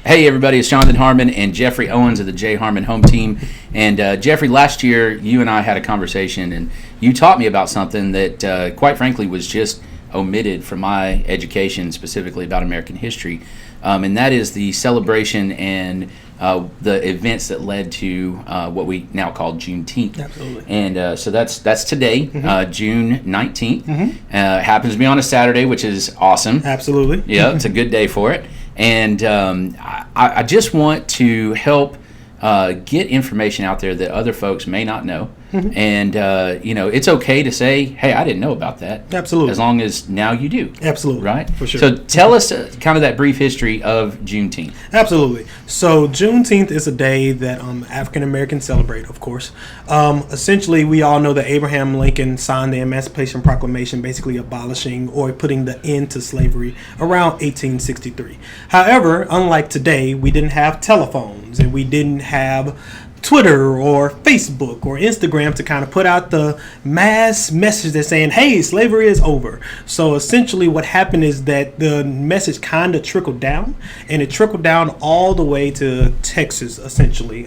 Hey everybody, it's Jonathan Harmon and Jeffrey Owens of the J. Harmon Home Team. And Jeffrey, last year you and I had a conversation and you taught me about something that quite frankly was just omitted from my education, specifically about American history. And that is the celebration and the events that led to what we now call Juneteenth. Absolutely. And so that's today, June 19th. Happens to be on a Saturday, which is awesome. Absolutely. Yeah, it's a good day for it. And I just want to help get information out there that other folks may not know. And, it's okay to say, hey, I didn't know about that. Absolutely. As long as now you do. Absolutely. Right? For sure. So tell us kind of that brief history of Juneteenth. Absolutely. So Juneteenth is a day that African Americans celebrate, of course. Essentially, we all know that Abraham Lincoln signed the Emancipation Proclamation, basically abolishing or putting the end to slavery around 1863. However, unlike today, we didn't have telephones and we didn't have Twitter or Facebook or Instagram to kind of put out the mass message that's saying, hey, slavery is over. So essentially what happened is that the message kind of trickled down, and it trickled down all the way to Texas, essentially.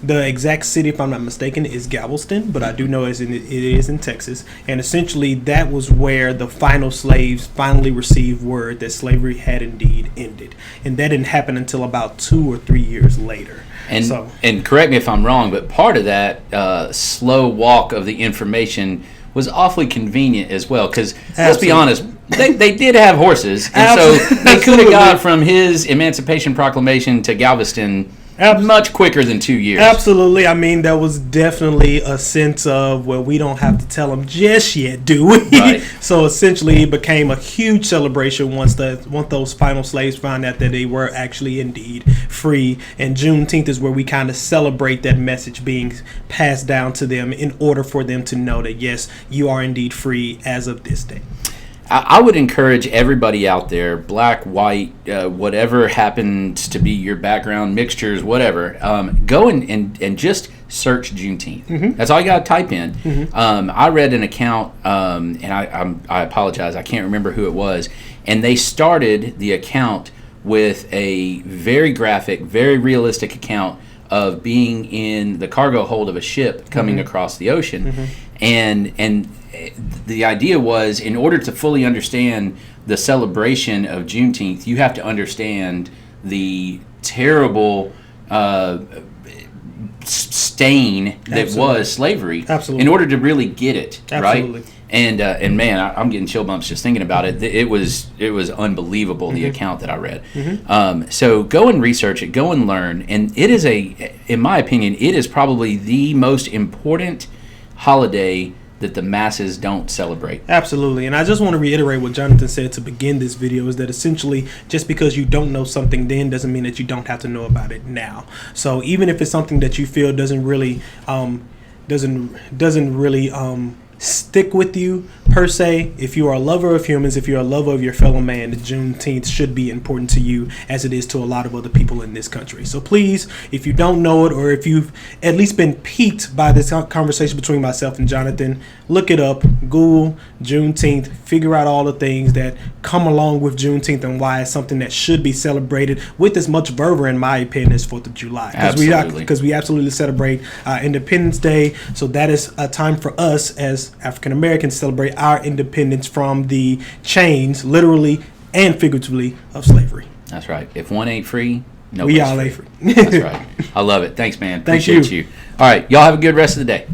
The exact city, if I'm not mistaken, is Galveston, but I do know it is in Texas. And essentially that was where the final slaves finally received word that slavery had indeed ended. And that didn't happen until about 2 or 3 years later. And correct me if I'm wrong, but part of that slow walk of the information was awfully convenient as well. Because let's be honest, they did have horses, and so they could have got from his Emancipation Proclamation to Galveston much quicker than 2 years. Absolutely. I mean, there was definitely a sense of, well, we don't have to tell them just yet, do we? Right. So essentially it became a huge celebration once those final slaves found out that they were actually indeed free. And Juneteenth is where we kind of celebrate that message being passed down to them in order for them to know that, yes, you are indeed free as of this day. I would encourage everybody out there, black, white, whatever happens to be your background, mixtures, whatever, go and just search Juneteenth. That's all you got to type in. I read an account, and I apologize, I can't remember who it was, and they started the account with a very graphic, very realistic account of being in the cargo hold of a ship coming across the ocean. And the idea was, in order to fully understand the celebration of Juneteenth, you have to understand the terrible stain that was slavery. Absolutely. In order to really get it. Absolutely. Right? And man, I'm getting chill bumps just thinking about it. It was unbelievable, the account that I read. So go and research it, go and learn. And it is in my opinion, it is probably the most important holiday that the masses don't celebrate. Absolutely. And I just want to reiterate what Jonathan said to begin this video, is that essentially just because you don't know something then doesn't mean that you don't have to know about it now. So even if it's something that you feel doesn't really stick with you per se, if you are a lover of humans, if you're a lover of your fellow man, the Juneteenth should be important to you as it is to a lot of other people in this country. So please, if you don't know it, or if you've at least been piqued by this conversation between myself and Jonathan, look it up, Google Juneteenth, figure out all the things that come along with Juneteenth and why it's something that should be celebrated with as much fervor, in my opinion, as 4th of July. Because we absolutely celebrate Independence Day. So that is a time for us as African Americans to celebrate our independence from the chains, literally and figuratively, of slavery. That's right. If one ain't free, we all ain't free. That's right. I love it. Thanks, man. Thank Appreciate you. All right. Y'all have a good rest of the day.